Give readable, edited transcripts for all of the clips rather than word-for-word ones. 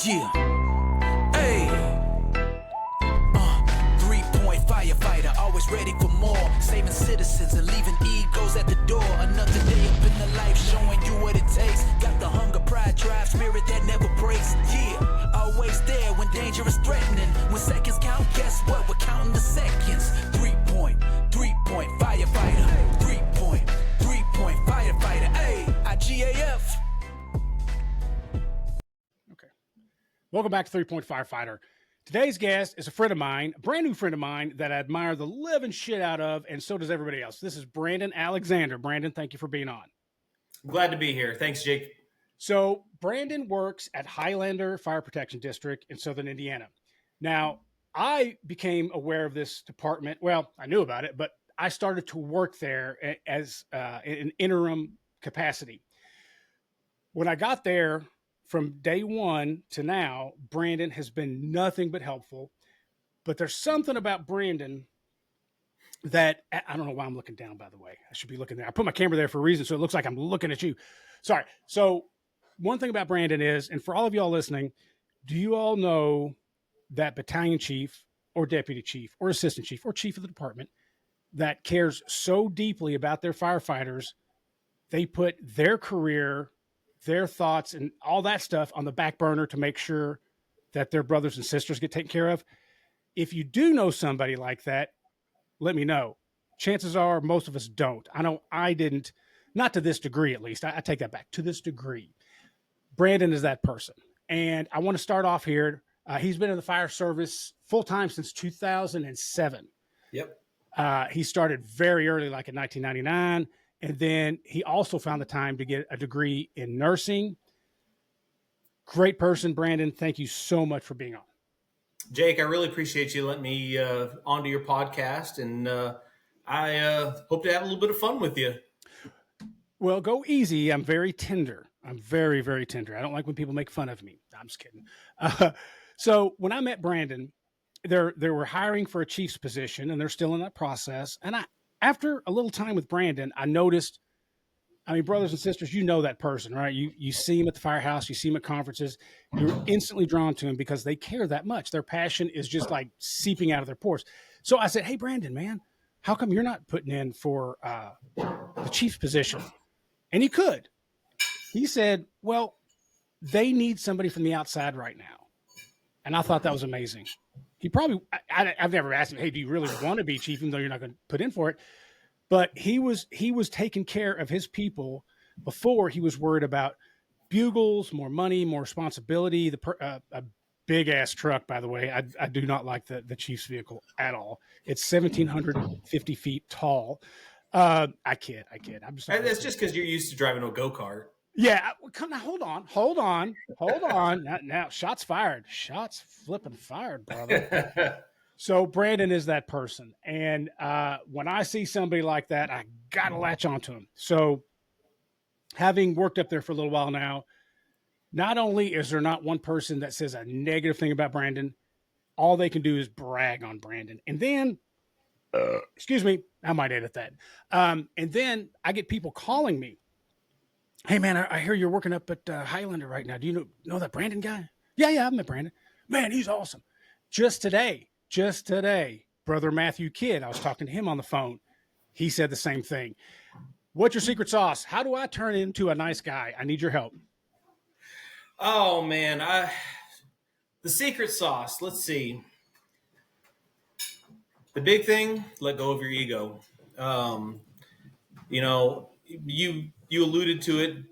Yeah. Hey. 3-point firefighter, always ready for more. Saving citizens and leaving egos at the door. Another day up in the life, showing you what it takes. Got the hunger, pride, drive, spirit that never breaks. Yeah. Always there when danger is threatening. When seconds count, guess what? We're counting the seconds. 3-point firefighter. 3-point firefighter. Hey, IGAF. Welcome back to 3-Point Firefighter. Today's guest is a friend of mine, a brand new friend of mine that I admire the living shit out of, and so does everybody else. This is Brandon Alexander. Brandon, thank you for being on. Glad to be here. Thanks, Jake. So Brandon works at Highlander Fire Protection District in Southern Indiana. Now, I became aware of this department. Well, I knew about it, but I started to work there as an interim capacity. When I got there, from day one to now, Brandon has been nothing but helpful. But there's something about Brandon that I don't know why I'm looking down, by the way. I should be looking there. I put my camera there for a reason, so it looks like I'm looking at you. Sorry. So one thing about Brandon is, and for all of y'all listening, do you all know that battalion chief or deputy chief or assistant chief or chief of the department that cares so deeply about their firefighters, they put their career, their thoughts and all that stuff on the back burner to make sure that their brothers and sisters get taken care of? If you do know somebody like that, let me know. Chances are most of us don't. I know I didn't, not to this degree, at least. I take that back. To this degree, Brandon is that person. And I want to start off here. He's been in the fire service full-time since 2007. Yep. He started very early, like in 1999. And then he also found the time to get a degree in nursing. Great person, Brandon. Thank you so much for being on. Jake, I really appreciate you letting me onto your podcast, and I hope to have a little bit of fun with you. Well, go easy. I'm very tender. I'm very, very tender. I don't like when people make fun of me. I'm just kidding. So when I met Brandon, they were hiring for a chief's position, and they're still in that process. And after a little time with Brandon, I noticed, I mean, brothers and sisters, you know that person, right? You see him at the firehouse, you see him at conferences, you're instantly drawn to him because they care that much. Their passion is just like seeping out of their pores. So I said, hey, Brandon, man, how come you're not putting in for the chief's position? And he could. He said, well, they need somebody from the outside right now. And I thought that was amazing. He probably, I've never asked him, hey, do you really want to be chief, even though you're not going to put in for it? But he was taking care of his people before he was worried about bugles, more money, more responsibility, a big ass truck, by the way. I do not like the chief's vehicle at all. It's 1,750 feet tall. I kid. I'm just. That's just because you're used to driving a go-kart. Yeah, come now. Hold on. Now, shots fired. Shots flipping fired, brother. So Brandon is that person, and when I see somebody like that, I gotta latch onto him. So, having worked up there for a little while now, not only is there not one person that says a negative thing about Brandon, all they can do is brag on Brandon, and then, excuse me, I might edit that. And then I get people calling me. Hey, man, I hear you're working up at Highlander right now. Do you know that Brandon guy? Yeah, I've met Brandon. Man, he's awesome. Just today, Brother Matthew Kidd, I was talking to him on the phone. He said the same thing. What's your secret sauce? How do I turn into a nice guy? I need your help. Oh, man. The secret sauce, let's see. The big thing, let go of your ego. You alluded to it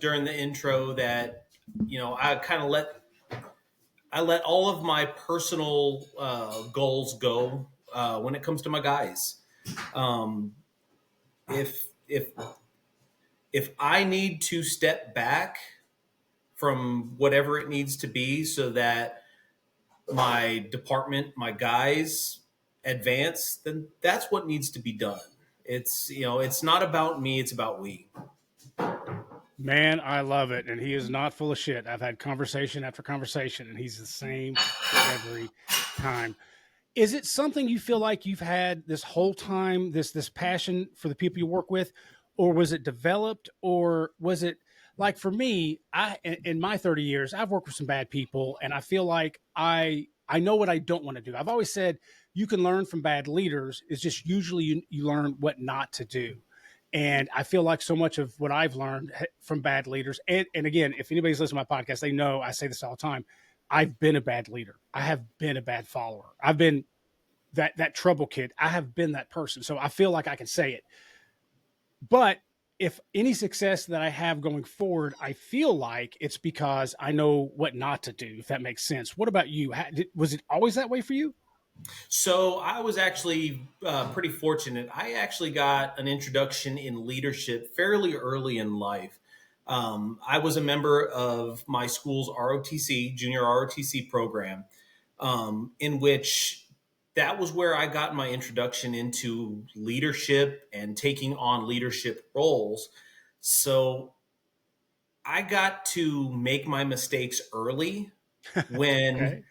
during the intro that, I let all of my personal goals go when it comes to my guys. If I need to step back from whatever it needs to be so that my department, my guys advance, then that's what needs to be done. It's not about me, it's about we. Man, I love it. And he is not full of shit. I've had conversation after conversation, and he's the same every time. Is it something you feel like you've had this whole time, this passion for the people you work with, or was it developed, or was it like for me, in my 30 years, I've worked with some bad people, and I feel like I know what I don't want to do. I've always said you can learn from bad leaders. It's just usually you learn what not to do. And I feel like so much of what I've learned from bad leaders, and again, if anybody's listening to my podcast, they know I say this all the time. I've been a bad leader. I have been a bad follower. I've been that trouble kid. I have been that person. So I feel like I can say it. But if any success that I have going forward, I feel like it's because I know what not to do, if that makes sense. What about you? Was it always that way for you? So I was actually pretty fortunate. I actually got an introduction in leadership fairly early in life. I was a member of my school's ROTC, junior ROTC program, in which that was where I got my introduction into leadership and taking on leadership roles. So I got to make my mistakes early when Okay,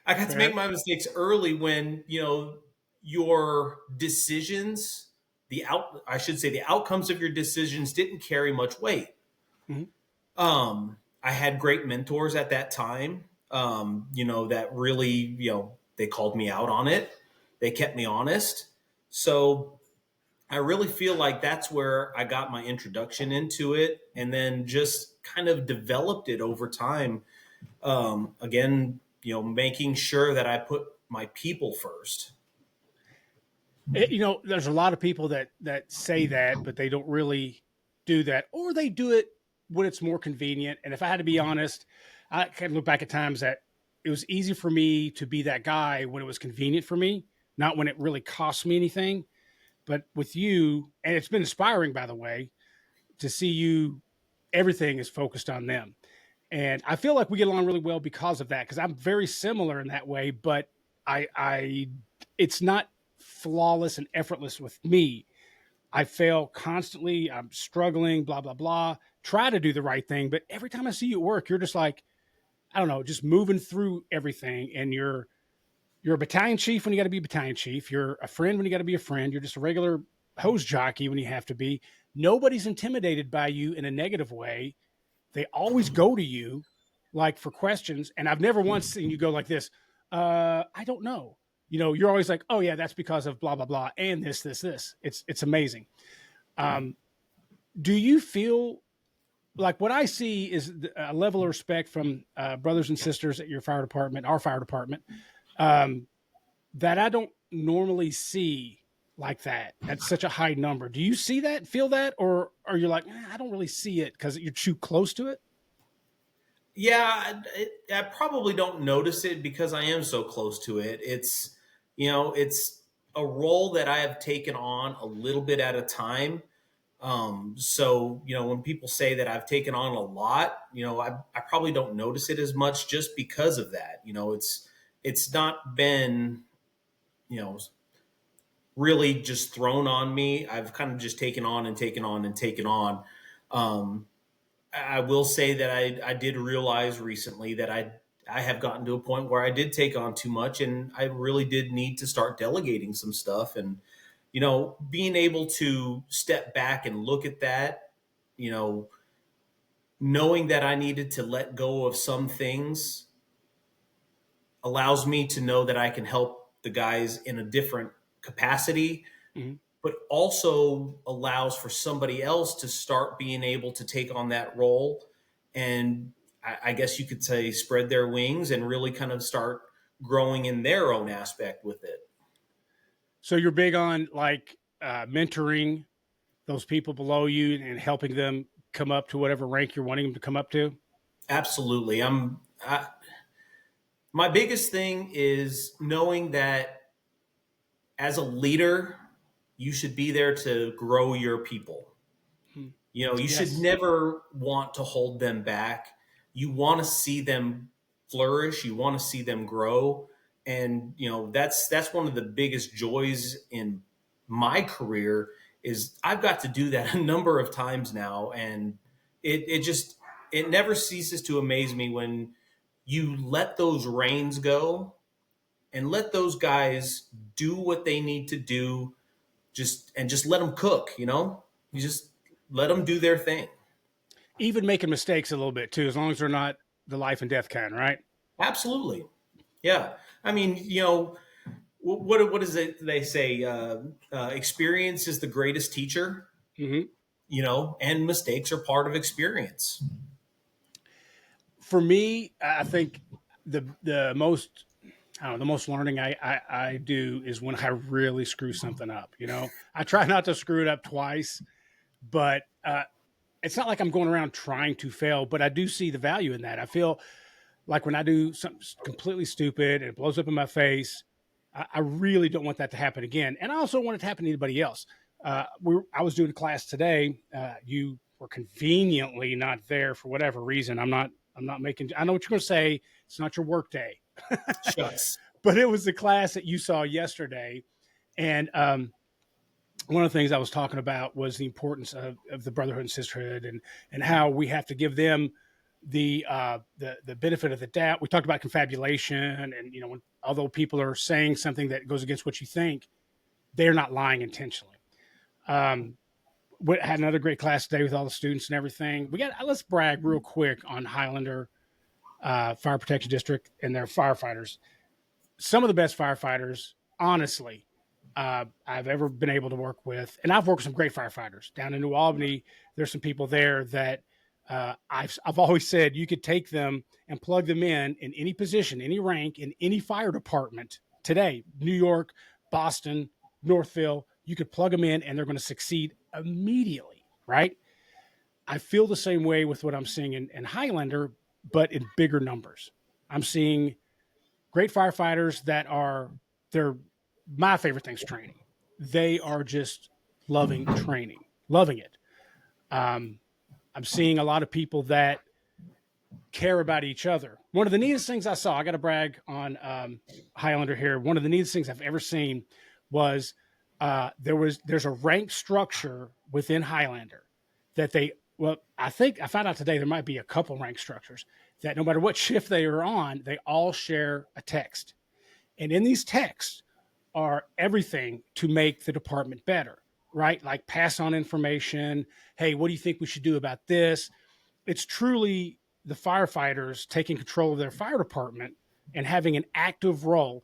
I got to make fair. my mistakes early when, your decisions, I should say the outcomes of your decisions didn't carry much weight. Mhm. I had great mentors at that time, that really, they called me out on it. They kept me honest. So I really feel like that's where I got my introduction into it and then just kind of developed it over time. Again, making sure that I put my people first. There's a lot of people that say that, but they don't really do that, or they do it when it's more convenient. And if I had to be honest, I can look back at times that it was easy for me to be that guy when it was convenient for me, not when it really cost me anything. But with you, and it's been inspiring, by the way, to see you, everything is focused on them. And I feel like we get along really well because of that, because I'm very similar in that way, but I it's not flawless and effortless with me. I fail constantly. I'm struggling, blah, blah, blah. Try to do the right thing. But every time I see you at work, you're just like, I don't know, just moving through everything. And you're a battalion chief when you got to be a battalion chief. You're a friend when you got to be a friend. You're just a regular hose jockey when you have to be. Nobody's intimidated by you in a negative way. They always go to you like for questions. And I've never once seen you go like this. I don't know. You're always like, oh yeah, that's because of blah, blah, blah. And this. It's amazing. Um, do you feel like what I see is a level of respect from brothers and sisters at your fire department, our fire department, um, that I don't normally see like that at such a high number. Do you see that, feel that, or are you like, I don't really see it because you're too close to it? Yeah, I probably don't notice it because I am so close to it. It's a role that I have taken on a little bit at a time. So, when people say that I've taken on a lot, I probably don't notice it as much just because of that. It's not been, you know, really just thrown on me. I've kind of just taken on and taken on and taken on. Um, I will say that I did realize recently that I have gotten to a point where I did take on too much and I really did need to start delegating some stuff and being able to step back and look at that, you know, knowing that I needed to let go of some things allows me to know that I can help the guys in a different capacity, Mhm. but also allows for somebody else to start being able to take on that role and I guess you could say spread their wings and really kind of start growing in their own aspect with it. So you're big on like mentoring those people below you and helping them come up to whatever rank you're wanting them to come up to. Absolutely. My biggest thing is knowing that as a leader, you should be there to grow your people. Hmm. You should Yes. never want to hold them back. You want to see them flourish. You want to see them grow. And, that's one of the biggest joys in my career is I've got to do that a number of times now. And it never ceases to amaze me when you let those reins go and let those guys do what they need to do just let them cook. You just let them do their thing. Even making mistakes a little bit too, as long as they're not the life and death kind, right? Absolutely. Yeah. I mean, what is it they say? Experience is the greatest teacher, Hmm. and mistakes are part of experience. For me, I think the most I don't know, the most learning I do is when I really screw something up. I try not to screw it up twice, but it's not like I'm going around trying to fail, but I do see the value in that. I feel like when I do something completely stupid and it blows up in my face, I really don't want that to happen again. And I also don't want it to happen to anybody else. I was doing a class today. You were conveniently not there for whatever reason. I'm not making, I know what you're going to say. It's not your work day, Shucks. but it was the class that you saw yesterday. And one of the things I was talking about was the importance of the brotherhood and sisterhood, and how we have to give them the benefit of the doubt. We talked about confabulation, and when although people are saying something that goes against what you think, they're not lying intentionally. We had another great class today with all the students and everything. Let's brag real quick on Highlander Fire Protection District and their firefighters. Some of the best firefighters, honestly, I've ever been able to work with. And I've worked with some great firefighters down in New Albany. There's some people there that I've always said you could take them and plug them in any position, any rank, in any fire department today, New York, Boston, Northville. You could plug them in and they're going to succeed immediately, right? I feel the same way with what I'm seeing in Highlander, but in bigger numbers. I'm seeing great firefighters they're my favorite thing's training. They are just loving training, loving it. I'm seeing a lot of people that care about each other. One of the neatest things I saw, I got to brag on Highlander here. One of the neatest things I've ever seen was there's a rank structure within Highlander that I think I found out today there might be a couple rank structures that no matter what shift they are on, they all share a text. And in these texts are everything to make the department better, right? Like pass on information. Hey, what do you think we should do about this? It's truly the firefighters taking control of their fire department and having an active role.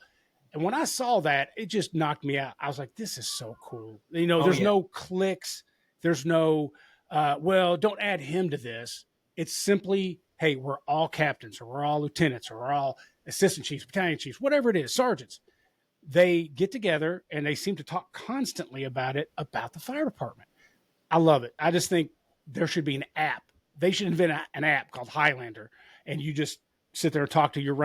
And when I saw that, it just knocked me out. I was like, this is so cool. Oh There's yeah. no clicks. There's no, well, don't add him to this. It's simply, hey, we're all captains, or we're all lieutenants, or we're all assistant chiefs, battalion chiefs, whatever it is, sergeants. They get together and they seem to talk constantly about the fire department. I love it. I just think there should be an app. They should invent an app called Highlander, and you just sit there and talk to your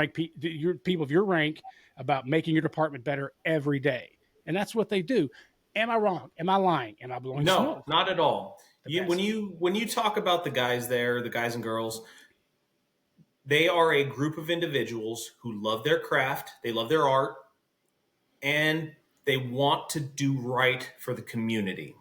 people of your rank about making your department better every day. And that's what they do. Am I wrong? Am I lying? Am I blowing No, smoke? not at all. Best. When you talk about the guys there, the guys and girls, they are a group of individuals who love their craft, they love their art, and they want to do right for the community.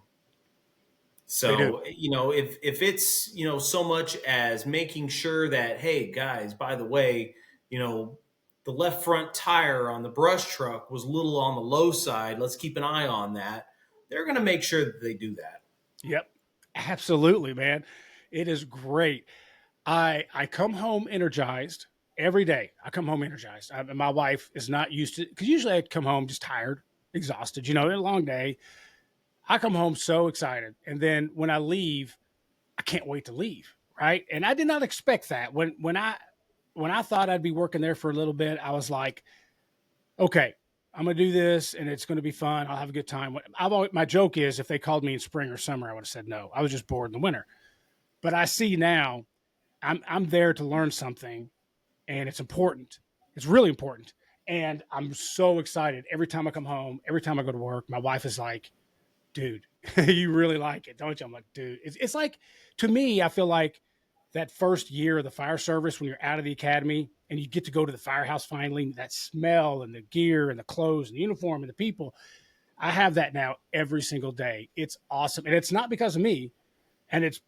They do. So, if it's, so much as making sure that, hey, guys, by the way, the left front tire on the brush truck was a little on the low side. Let's keep an eye on that. They're going to make sure that they do that. Yep. Absolutely, man. It is great. I come home energized every day. I come home energized. My wife is not used to, because usually I come home just tired, exhausted, a long day. I come home so excited. And then when I leave, I can't wait to leave. Right. And I did not expect that. When I thought I'd be working there for a little bit, I was like, okay, I'm going to do this and it's going to be fun. I'll have a good time. My joke is if they called me in spring or summer, I would have said no. I was just bored in the winter. But I see now I'm there to learn something, and it's important. It's really important. And I'm so excited every time I come home, every time I go to work. My wife is like, dude, you really like it, don't you? I'm like, dude, it's like, to me, I feel like that first year of the fire service when you're out of the academy and you get to go to the firehouse finally, that smell and the gear and the clothes and the uniform and the people. I have that now every single day. It's awesome. And it's not because of me. And it's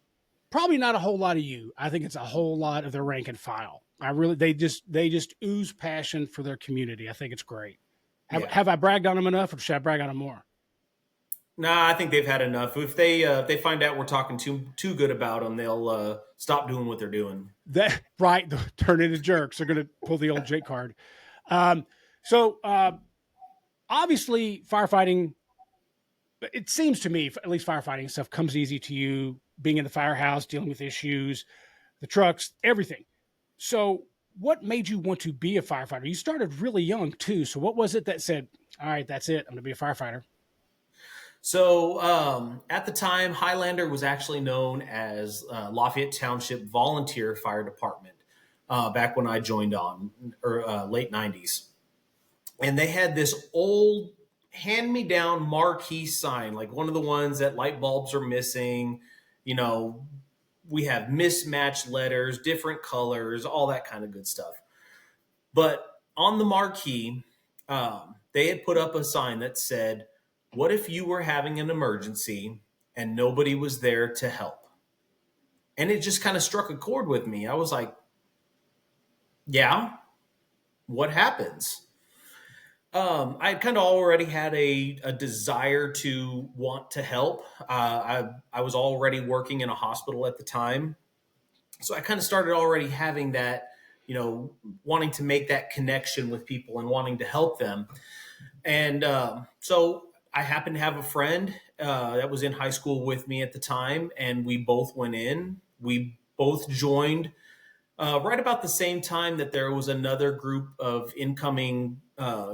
probably not a whole lot of you. I think it's a whole lot of their rank and file. They just ooze passion for their community. I think it's great. Have I bragged on them enough, or should I brag on them more? Nah, I think they've had enough. If they find out we're talking too good about them, they'll stop doing what they're doing. That right, they'll turn into jerks. They're going to pull the old Jake card. Um, so obviously, firefighting. It seems to me, at least firefighting stuff comes easy to you. Being in the firehouse, dealing with issues, the trucks, everything. So, what made you want to be a firefighter? You started really young too. So, what was it that said, "All right, that's it. I'm going to be a firefighter"? So at the time, Highlander was actually known as Lafayette Township Volunteer Fire Department back when I joined on, or late 90s. And they had this old hand-me-down marquee sign, like one of the ones that light bulbs are missing. You know, we have mismatched letters, different colors, all that kind of good stuff. But on the marquee, they had put up a sign that said, "What if you were having an emergency and nobody was there to help?" And it just kind of struck a chord with me. I was like, yeah, what happens? I kind of already had a desire to want to help. I was already working in a hospital at the time. So I kind of started already having that, wanting to make that connection with people and wanting to help them. And so I happened to have a friend that was in high school with me at the time, and we both went in. We both joined right about the same time that there was another group of incoming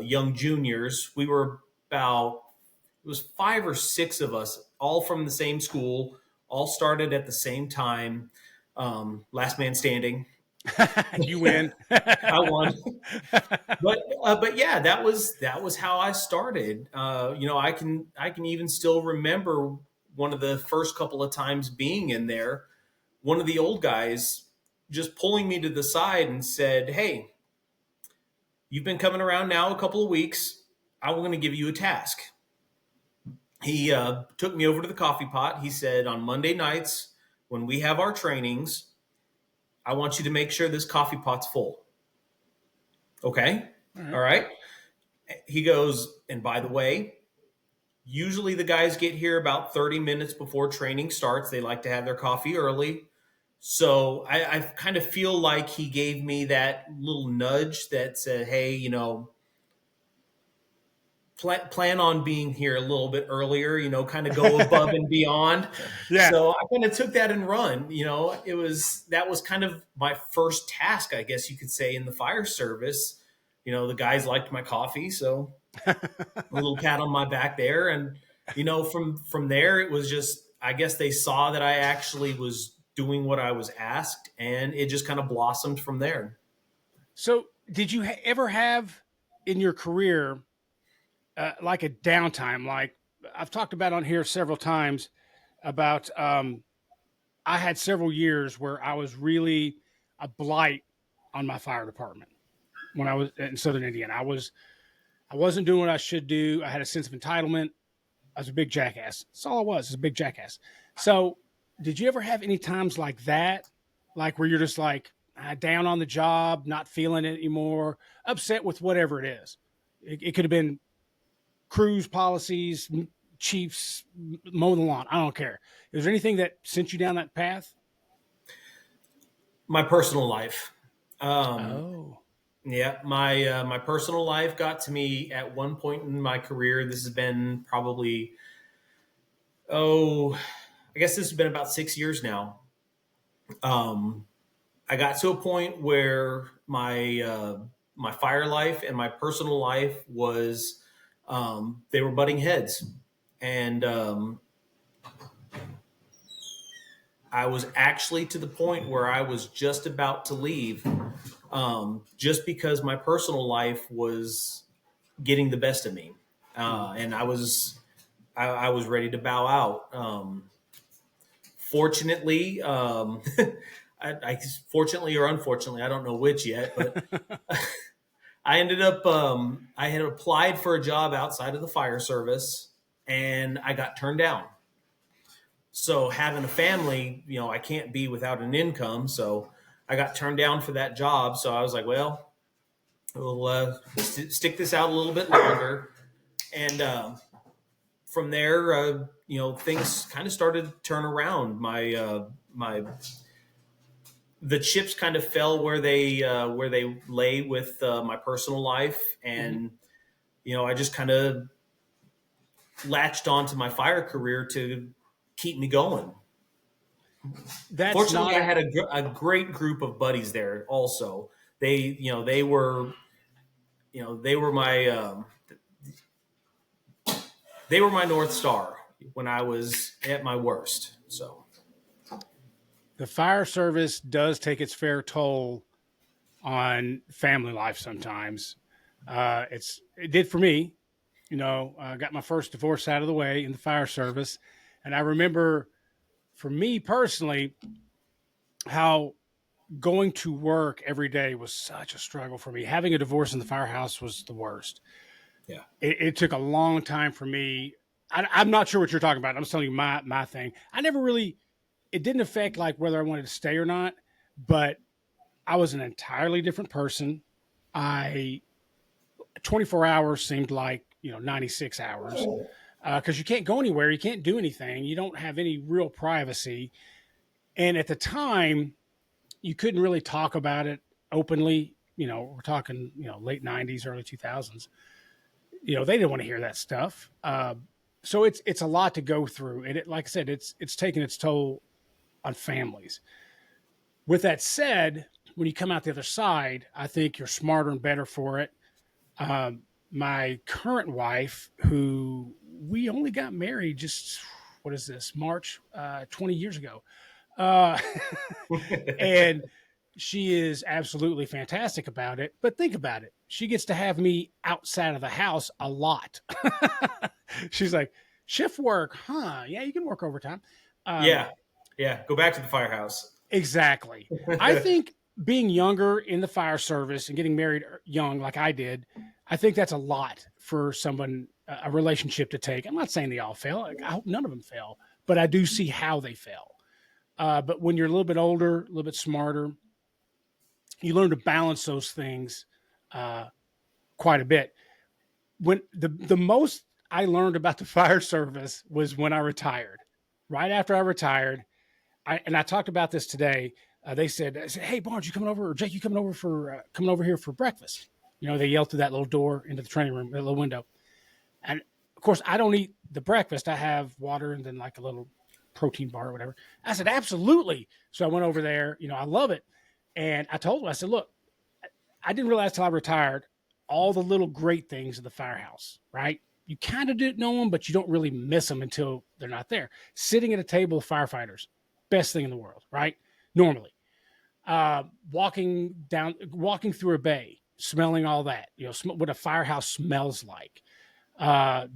young juniors. We were it was 5 or 6 of us, all from the same school, all started at the same time. Last man standing. You win. I won. But yeah, that was how I started. I can even still remember one of the first couple of times being in there, one of the old guys just pulling me to the side and said, "Hey, you've been coming around now a couple of weeks. I'm going to give you a task." He took me over to the coffee pot. He said, "On Monday nights when we have our trainings, I want you to make sure this coffee pot's full." Okay. All right. He goes, "And by the way, usually the guys get here about 30 minutes before training starts. They like to have their coffee early." So I kind of feel like he gave me that little nudge that said, "Hey, plan on being here a little bit earlier, kind of go above and beyond." Yeah. So I kind of took that and run. That was kind of my first task, I guess you could say, in the fire service. The guys liked my coffee, so a little pat on my back there. And from there, it was just, I guess they saw that I actually was doing what I was asked, and it just kind of blossomed from there. So, did you ever have in your career like a downtime? Like I've talked about on here several times about I had several years where I was really a blight on my fire department when I was in Southern Indiana. I wasn't doing what I should do. I had a sense of entitlement. I was a big jackass. That's all I was a big jackass. So, did you ever have any times like that, like where you're just like down on the job, not feeling it anymore, upset with whatever it is? It could have been crews policies, chiefs, mow the lawn. I don't care. Is there anything that sent you down that path? My personal life. Oh. Yeah, my personal life got to me at one point in my career. This has been probably, I guess this has been about 6 years now. I got to a point where my fire life and my personal life was they were butting heads, and I was actually to the point where I was just about to leave, just because my personal life was getting the best of me, and I was ready to bow out. Fortunately, I fortunately or unfortunately, I don't know which yet, but I ended up, I had applied for a job outside of the fire service, and I got turned down. So having a family, I can't be without an income. So I got turned down for that job. So I was like, well, we'll stick this out a little bit longer. And from there, things kind of started to turn around. The chips kind of fell where they lay with my personal life, and I just kind of latched onto my fire career to keep me going. That's Fortunately, not I had a great group of buddies there. Also, they were they were my North Star when I was at my worst. So the fire service does take its fair toll on family life sometimes. It did for me. I got my first divorce out of the way in the fire service. And I remember for me personally, how going to work every day was such a struggle for me. Having a divorce in the firehouse was the worst. yeah, It took a long time for me. I'm not sure what you're talking about. I'm just telling you my thing. I never really, it didn't affect like whether I wanted to stay or not, but I was an entirely different person. 24 hours seemed like, 96 hours because you can't go anywhere. You can't do anything. You don't have any real privacy. And at the time, you couldn't really talk about it openly. We're talking, late 90s, early 2000s. They didn't want to hear that stuff. So it's a lot to go through. And like I said, it's taken its toll on families. With that said, when you come out the other side, I think you're smarter and better for it. My current wife, who we only got married just, what is this, March, 20 years ago. And she is absolutely fantastic about it. But think about it. She gets to have me outside of the house a lot. She's like, shift work, huh? Yeah, you can work overtime. yeah. Go back to the firehouse. Exactly. I think being younger in the fire service and getting married young, like I did, I think that's a lot for someone, a relationship to take. I'm not saying they all fail. I hope none of them fail, but I do see how they fail. But when you're a little bit older, a little bit smarter, you learn to balance those things quite a bit. When the most I learned about the fire service was when I retired. Right after I retired, I talked about this today. They said, "Hey, Barnes, you coming over? Or Jake, you coming over here for breakfast?" They yelled through that little door into the training room, that little window. And of course, I don't eat the breakfast. I have water and then like a little protein bar or whatever. I said, absolutely. So I went over there. I love it. And I told him, I said, look, I didn't realize till I retired all the little great things of the firehouse, right? You kind of didn't know them, but you don't really miss them until they're not there. Sitting at a table of firefighters, best thing in the world, right? Normally. Walking through a bay, smelling all that, what a firehouse smells like.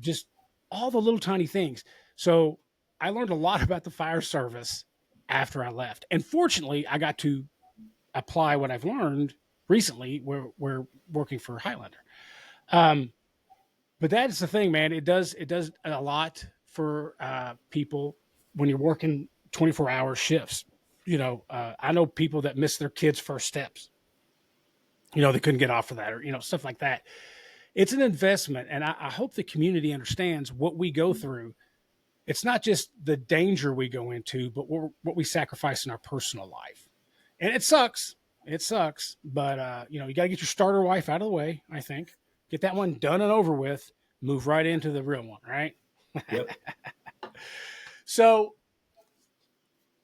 Just all the little tiny things. So I learned a lot about the fire service after I left. And fortunately, I got to apply what I've learned recently. We're working for Highlander. But that is the thing, man. It does a lot for people when you're working 24-hour shifts. I know people that miss their kids' first steps. They couldn't get off of that, or stuff like that. It's an investment, and I hope the community understands what we go through. It's not just the danger we go into, but what we sacrifice in our personal life. And it sucks. But, you got to get your starter wife out of the way, I think. Get that one done and over with. Move right into the real one, right? Yep. So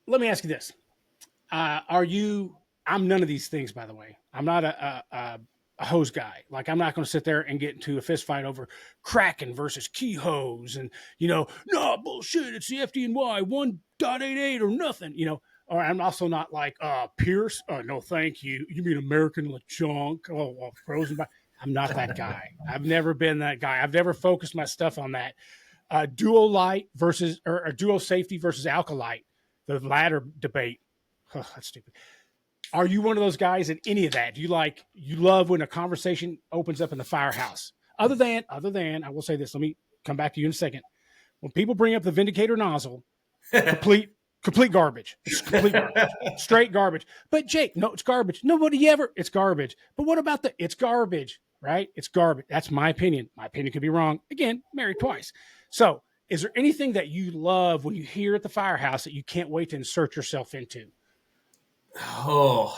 let me ask you this. I'm none of these things, by the way. I'm not a hose guy. Like, I'm not going to sit there and get into a fist fight over Kraken versus key hose and, no, bullshit. It's the FDNY 1.88 or nothing, or I'm also not like, Pierce. No, thank you. You mean American LeChonk? Oh, frozen by. I'm not that guy. I've never been that guy. I've never focused my stuff on that. Duo light versus, or duo safety versus Alkalite, the latter debate. Oh, that's stupid. Are you one of those guys in any of that? Do you love when a conversation opens up in the firehouse? Other than, I will say this, let me come back to you in a second. When people bring up the Vindicator nozzle, complete garbage. It's complete garbage. Straight garbage. But Jake, no, it's garbage. It's garbage. But what about it's garbage, right? It's garbage. That's my opinion. My opinion could be wrong. Again, married twice. So Is there anything that you love when you hear at the firehouse that you can't wait to insert yourself into? Oh,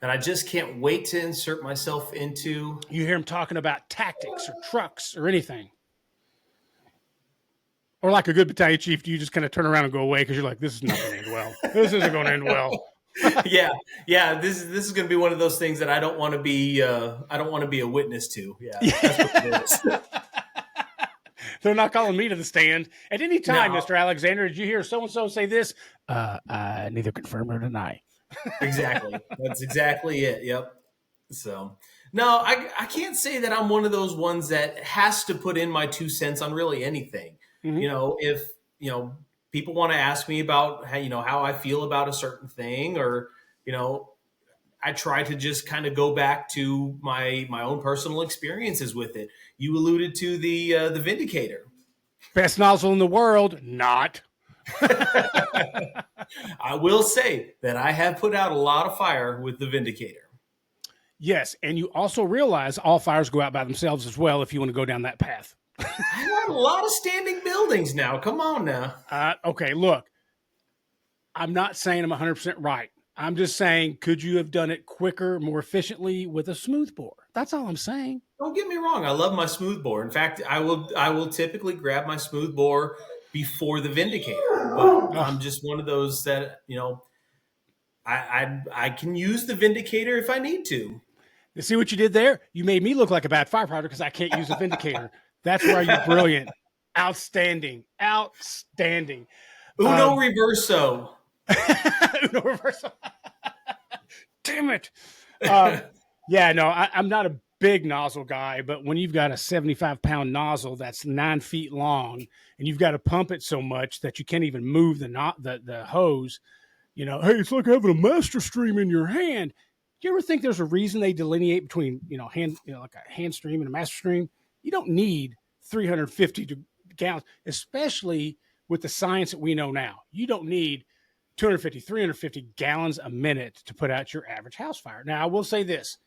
and I just can't wait to insert myself into. You hear them talking about tactics or trucks or anything. Or like a good battalion chief, do you just kind of turn around and go away because you're like, this is not going to end well. This isn't going to end well. yeah. This is going to be one of those things that I don't want to be. I don't want to be a witness to. Yeah, that's what it is. They're not calling me to the stand at any time, No. Mr. Alexander. Did you hear so and so say this? I neither confirm nor deny. Exactly. That's exactly it. Yep. So no, I can't say that I'm one of those ones that has to put in my 2 cents on really anything. Mm-hmm. If people want to ask me about how I feel about a certain thing, or I try to just kind of go back to my own personal experiences with it. You alluded to the Vindicator. Best nozzle in the world, not. I will say that I have put out a lot of fire with the Vindicator. Yes, and you also realize all fires go out by themselves as well if you want to go down that path. I got a lot of standing buildings now. Come on now. Okay, look, I'm not saying I'm 100% right. I'm just saying, could you have done it quicker, more efficiently with a smooth bore? That's all I'm saying. Don't get me wrong. I love my smooth bore. In fact, I will typically grab my smooth bore before the Vindicator. But I'm just one of those that, I can use the Vindicator if I need to. You see what you did there? You made me look like a bad firefighter because I can't use a Vindicator. That's why you're brilliant. Outstanding. Outstanding. Uno reverso. Uno reverso. Damn it. Yeah, no, I'm not a big nozzle guy, but when you've got a 75-pound nozzle that's 9 feet long and you've got to pump it so much that you can't even move the hose, hey, it's like having a master stream in your hand. Do you ever think there's a reason they delineate between, like a hand stream and a master stream? You don't need 350 gallons, especially with the science that we know now. You don't need 250, 350 gallons a minute to put out your average house fire. Now, I will say this.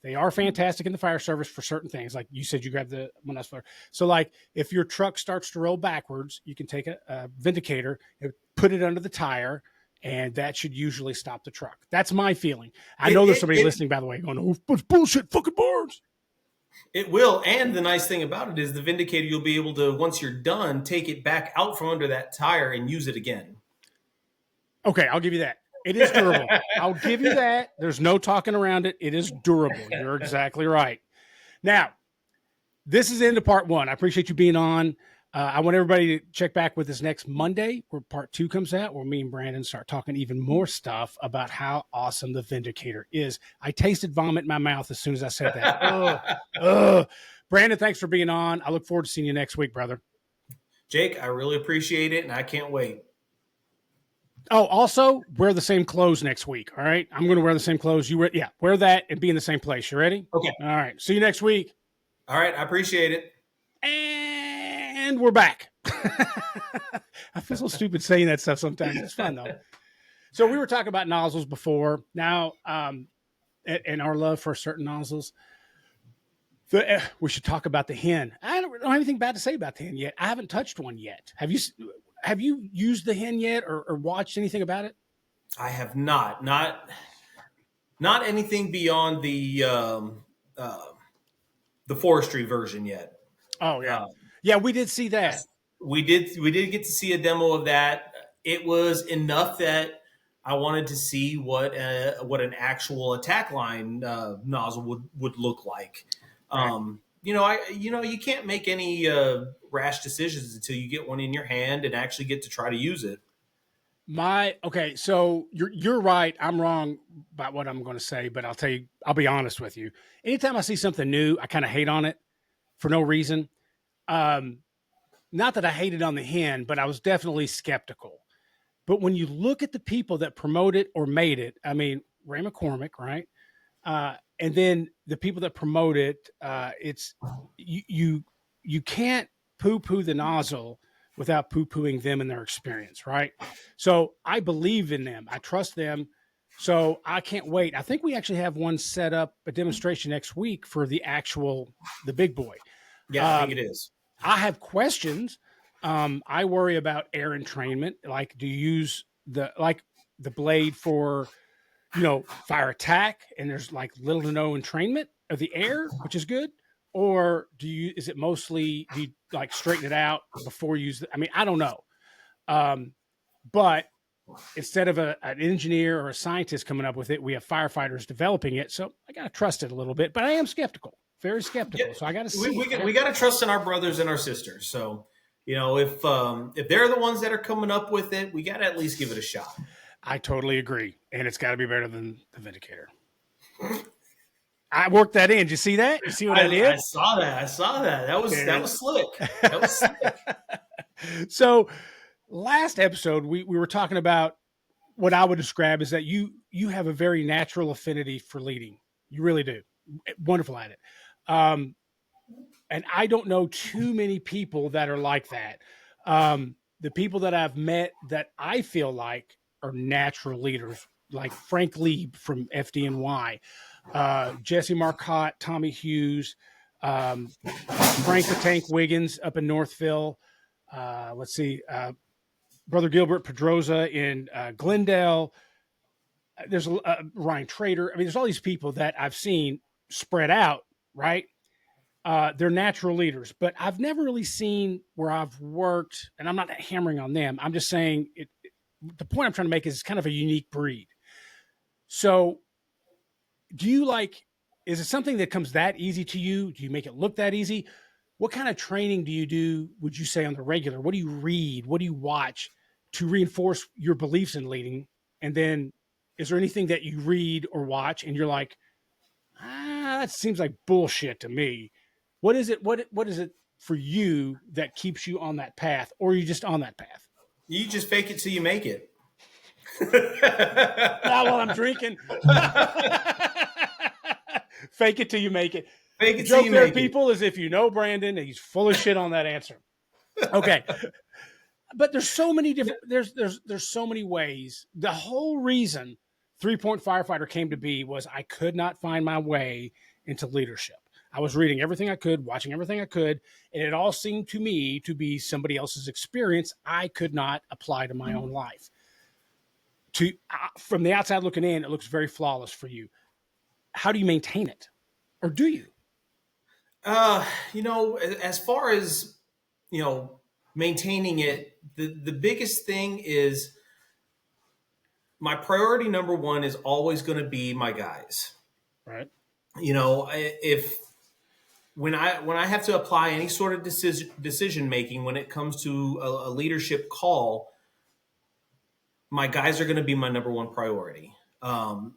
They are fantastic in the fire service for certain things. Like you said, you grab the one that's fire. So like if your truck starts to roll backwards, you can take a Vindicator and put it under the tire, and that should usually stop the truck. That's my feeling. I know there's somebody listening, by the way, going, oh, it's bullshit, fucking Barnes. It will. And the nice thing about it is the Vindicator, you'll be able to, once you're done, take it back out from under that tire and use it again. Okay, I'll give you that. It is durable. I'll give you that. There's no talking around it. It is durable. You're exactly right. Now, this is the end of part 1. I appreciate you being on. I want everybody to check back with us next Monday where part 2 comes out, where me and Brandon start talking even more stuff about how awesome the Vindicator is. I tasted vomit in my mouth as soon as I said that. Brandon, thanks for being on. I look forward to seeing you next week, brother. Jake, I really appreciate it, and I can't wait. Oh, also, wear the same clothes next week, all right? I'm going to wear the same clothes. Wear that and be in the same place. You ready? Okay. All right. See you next week. All right. I appreciate it. And we're back. I feel so stupid saying that stuff sometimes. It's fun, though. So we were talking about nozzles before. Now, and our love for certain nozzles. We should talk about the hen. I don't have anything bad to say about the hen yet. I haven't touched one yet. Have you used the hen yet or watched anything about it? I have not. Not anything beyond the forestry version yet. Oh, yeah. Yeah, we did see that. We did get to see a demo of that. It was enough that I wanted to see what an actual attack line nozzle would look like. Right. You can't make any rash decisions until you get one in your hand and actually get to try to use it. Okay, so you're right. I'm wrong about what I'm going to say, but I'll be honest with you. Anytime I see something new, I kind of hate on it for no reason. Not that I hated on the hen, but I was definitely skeptical. But when you look at the people that promote it or made it, I mean, Ray McCormick, right? And then the people that promote it, it's you can't poo-poo the nozzle without poo-pooing them and their experience, right? So I believe in them. I trust them. So I can't wait. I think we actually have one set up, a demonstration next week for the big boy. Yeah, I think it is. I have questions. I worry about air entrainment. Like, do you use the blade for, fire attack, and there's like little to no entrainment of the air, which is good? Or is it mostly, do you like straighten it out before you use I mean, I don't know. But instead of an engineer or a scientist coming up with it, we have firefighters developing it. So I got to trust it a little bit, but I am skeptical, very skeptical. So I got to see. We got to trust in our brothers and our sisters. So, if they're the ones that are coming up with it, we got to at least give it a shot. I totally agree. And it's got to be better than the Vindicator. I worked that in. Did you see that? You see what I did? I saw that. That was slick. That was slick. So last episode, we were talking about what I would describe is that you have a very natural affinity for leading. You really do. Wonderful at it. And I don't know too many people that are like that. The people that I've met that I feel like are natural leaders, like Frank Lieb from FDNY, Jesse Marcotte, Tommy Hughes, Frank the Tank Wiggins up in Northville. Let's see, Brother Gilbert Pedroza in Glendale. There's Ryan Trader. I mean, there's all these people that I've seen spread out, right? They're natural leaders, but I've never really seen where I've worked, and I'm not hammering on them. I'm just saying the point I'm trying to make is it's kind of a unique breed. So is it something that comes that easy to you? Do you make it look that easy? What kind of training do you do, would you say, on the regular? What do you read? What do you watch to reinforce your beliefs in leading? And then is there anything that you read or watch and you're like, that seems like bullshit to me? What is it? What is it for you that keeps you on that path, or are you just on that path? You just fake it till you make it. Not while I'm drinking. Fake it till you make it. Fake it the till joke you there, make people, is if you know Brandon, he's full of shit on that answer. Okay. But there's so many different, there's so many ways. The whole reason 3-Point Firefighter came to be was I could not find my way into leadership. I was reading everything I could, watching everything I could, and it all seemed to me to be somebody else's experience I could not apply to my own life. From the outside looking in, it looks very flawless for you. How do you maintain it? Or do you? As far as, maintaining it, the biggest thing is my priority number one is always going to be my guys. Right. When I have to apply any sort of decision making when it comes to a leadership call, my guys are going to be my number one priority.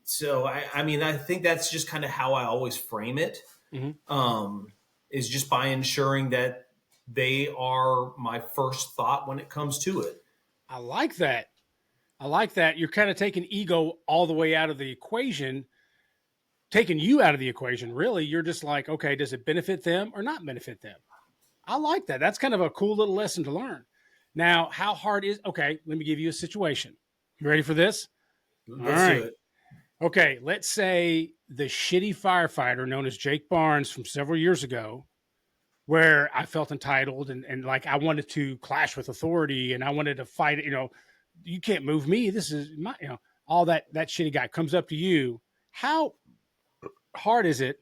So I think that's just kind of how I always frame it. Mm-hmm. Is just by ensuring that they are my first thought when it comes to it. I like that. You're kind of taking ego all the way out of the equation, taking you out of the equation. Really, you're just like, okay, does it benefit them or not benefit them? I like that. That's kind of a cool little lesson to learn. Now, how hard okay, let me give you a situation. You ready for this? Let's do it. Okay, let's say the shitty firefighter known as Jake Barnes from several years ago, where I felt entitled and like I wanted to clash with authority and I wanted to fight, you can't move me. This is my, all that shitty guy comes up to you. How hard is it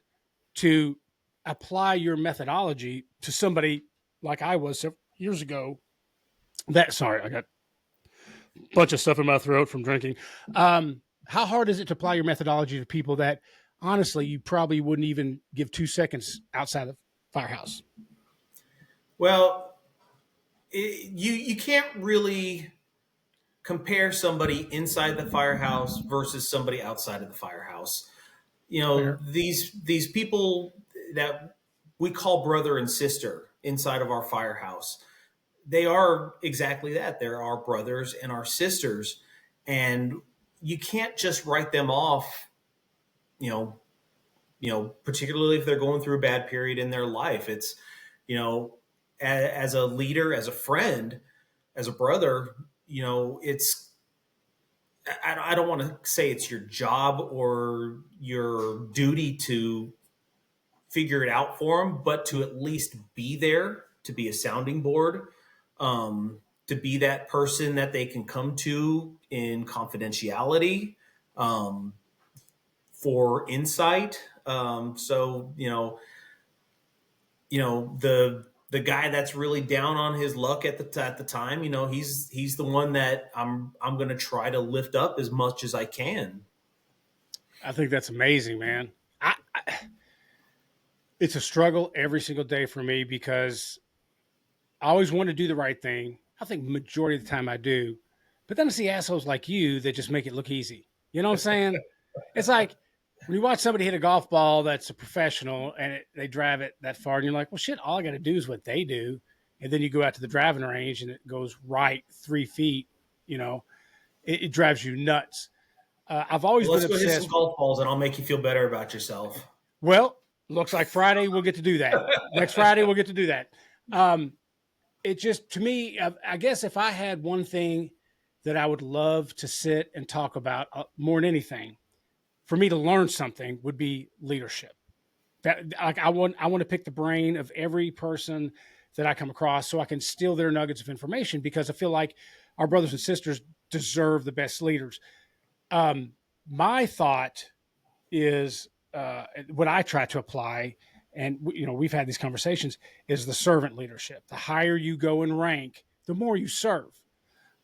to apply your methodology to somebody like I was several years ago? Sorry, I got a bunch of stuff in my throat from drinking. How hard is it to apply your methodology to people that honestly you probably wouldn't even give 2 seconds outside of firehouse? Well, you can't really compare somebody inside the firehouse versus somebody outside of the firehouse. Fair. These people that we call brother and sister inside of our firehouse, they are exactly that. They're our brothers and our sisters, and you can't just write them off, particularly if they're going through a bad period in their life. It's, as a leader, as a friend, as a brother, it's, I don't want to say it's your job or your duty to figure it out for them, but to at least be there to be a sounding board, to be that person that they can come to in confidentiality, for insight. So, the guy that's really down on his luck at the time, he's the one that I'm going to try to lift up as much as I can. I think that's amazing, man. It's a struggle every single day for me because I always want to do the right thing. I think majority of the time I do, but then I see assholes like you that just make it look easy. You know what I'm saying? It's like when you watch somebody hit a golf ball that's a professional and they drive it that far, and you're like, well, shit, all I got to do is what they do. And then you go out to the driving range and it goes right 3 feet. It drives you nuts. I've always Let's been go hit obsessed. some golf balls and I'll make you feel better about yourself. Well, looks like Friday we'll get to do that. Next Friday we'll get to do that. It just, to me, I guess if I had one thing that I would love to sit and talk about more than anything, for me to learn something would be leadership. That like I want to pick the brain of every person that I come across so I can steal their nuggets of information, because I feel like our brothers and sisters deserve the best leaders. My thought is what I try to apply, and we've had these conversations, is the servant leadership. The higher you go in rank, the more you serve.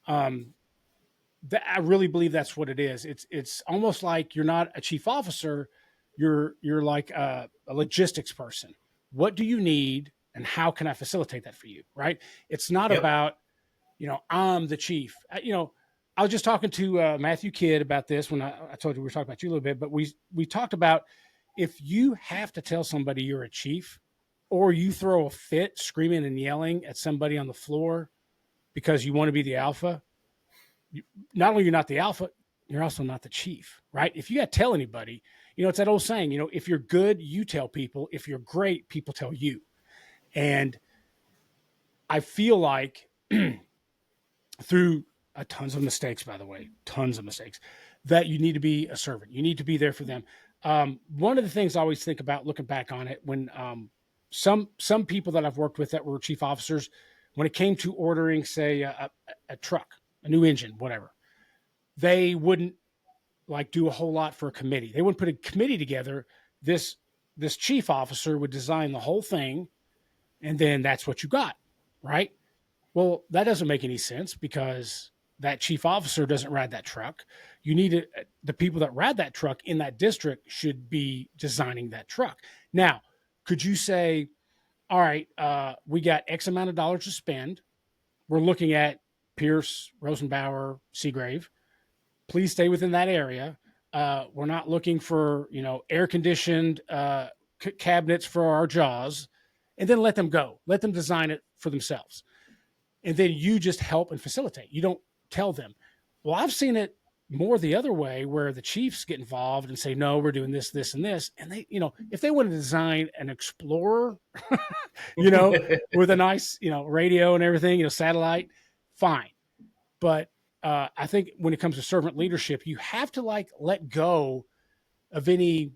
I really believe that's what it is. It's almost like you're not a chief officer. You're like a logistics person. What do you need, and how can I facilitate that for you? Right? It's not about I'm the chief. I was just talking to Matthew Kidd about this when I told you we were talking about you a little bit, but we talked about, if you have to tell somebody you're a chief, or you throw a fit screaming and yelling at somebody on the floor because you want to be the alpha, not only you're not the alpha, you're also not the chief, right? If you got to tell anybody, it's that old saying, if you're good, you tell people. If you're great, people tell you. And I feel like through tons of mistakes, by the way, tons of mistakes, that you need to be a servant. You need to be there for them. One of the things I always think about looking back on it, when some people that I've worked with that were chief officers, when it came to ordering, say, a truck, a new engine, whatever, they wouldn't do a whole lot for a committee. They wouldn't put a committee together. This chief officer would design the whole thing, and then that's what you got, right? Well, that doesn't make any sense, because that chief officer doesn't ride that truck. You need the people that ride that truck in that district should be designing that truck. Now, could you say, all right, we got X amount of dollars to spend. We're looking at Pierce, Rosenbauer, Seagrave. Please stay within that area. We're not looking for, air-conditioned cabinets for our jaws. And then let them go. Let them design it for themselves. And then you just help and facilitate. You don't tell them. Well, I've seen it more the other way, where the chiefs get involved and say, no, we're doing this, this, and this. And they, if they want to design an Explorer, with a nice, radio and everything, satellite, fine. But I think when it comes to servant leadership, you have to let go of any,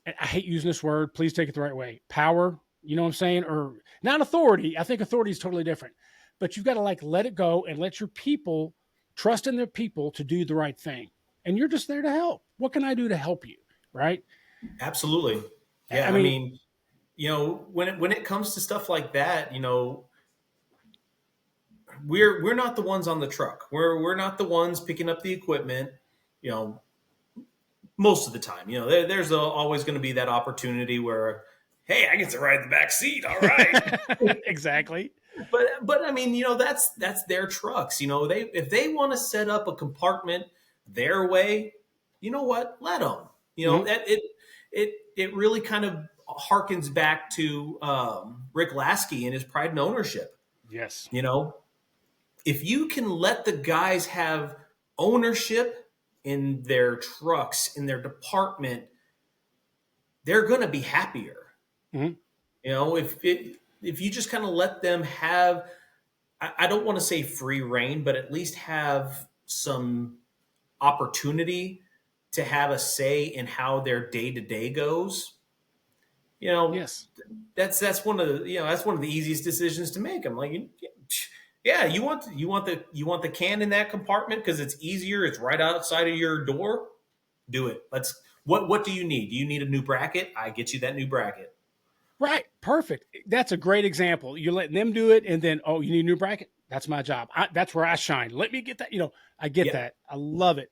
I hate using this word, please take it the right way, power, you know what I'm saying? Or not authority. I think authority is totally different. But you've got to let it go and let your people trust in their people to do the right thing. And you're just there to help. What can I do to help you? Right? Absolutely. Yeah. I mean, when it comes to stuff like that, we're not the ones on the truck. We're not the ones picking up the equipment, most of the time. There's always going to be that opportunity where, hey, I get to ride the back seat. All right. Exactly. But I mean, that's their trucks. If they want to set up a compartment their way, you know what? Let them. That it really kind of harkens back to Rick Lasky and his pride and ownership. Yes. If you can let the guys have ownership in their trucks, in their department, they're going to be happier. Mm-hmm. If you just kind of let them have, I don't want to say free reign, but at least have some opportunity to have a say in how their day-to-day goes, you know, Yes. that's one of the, that's one of the easiest decisions to make. I'm like, yeah, you want the can in that compartment because it's easier. It's right outside of your door. Do it. What do you need? Do you need a new bracket? I get you that new bracket. Right. Perfect. That's a great example. You're letting them do it. And then, oh, you need a new bracket? That's my job. That's where I shine. Let me get that. I get Yep. that. I love it.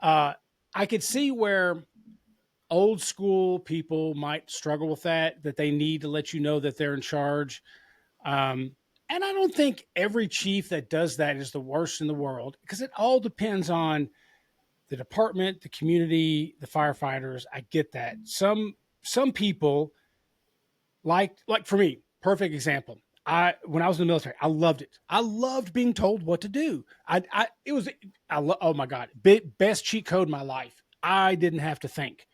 Uh, I could see where old school people might struggle with that they need to let you know that they're in charge. And I don't think every chief that does that is the worst in the world because it all depends on the department, the community, the firefighters. I get that. Some people like for me, perfect example. When I was in the military, I loved it. I loved being told what to do. Oh my God, best cheat code in my life. I didn't have to think.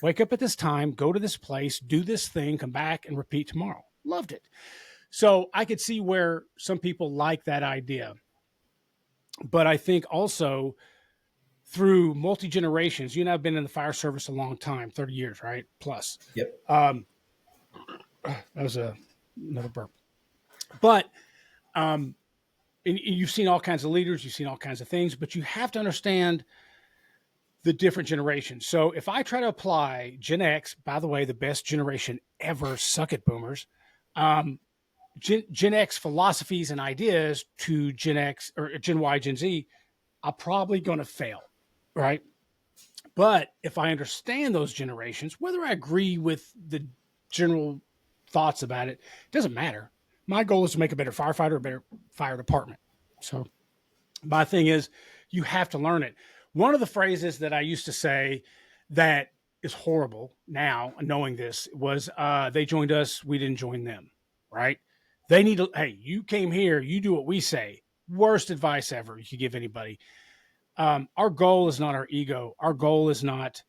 Wake up at this time, go to this place, do this thing, come back and repeat tomorrow. Loved it. So I could see where some people like that idea. But I think also through multi generations, you and I have been in the fire service a long time, 30 years, right? Plus. Yep. Um, that was another burp. But and you've seen all kinds of leaders, you've seen all kinds of things, but you have to understand the different generations. So if I try to apply Gen X, by the way, the best generation ever, suck it boomers, Gen X philosophies and ideas to Gen X or Gen Y, Gen Z, I'm probably going to fail, right? But if I understand those generations, whether I agree with the general thoughts about it, doesn't matter. My goal is to make a better firefighter, a better fire department. So my thing is, you have to learn it. One of the phrases that I used to say that is horrible now, knowing this, was they joined us, we didn't join them, right? They need to, hey, you came here, you do what we say. Worst advice ever you could give anybody. Our goal is not our ego. Our goal is not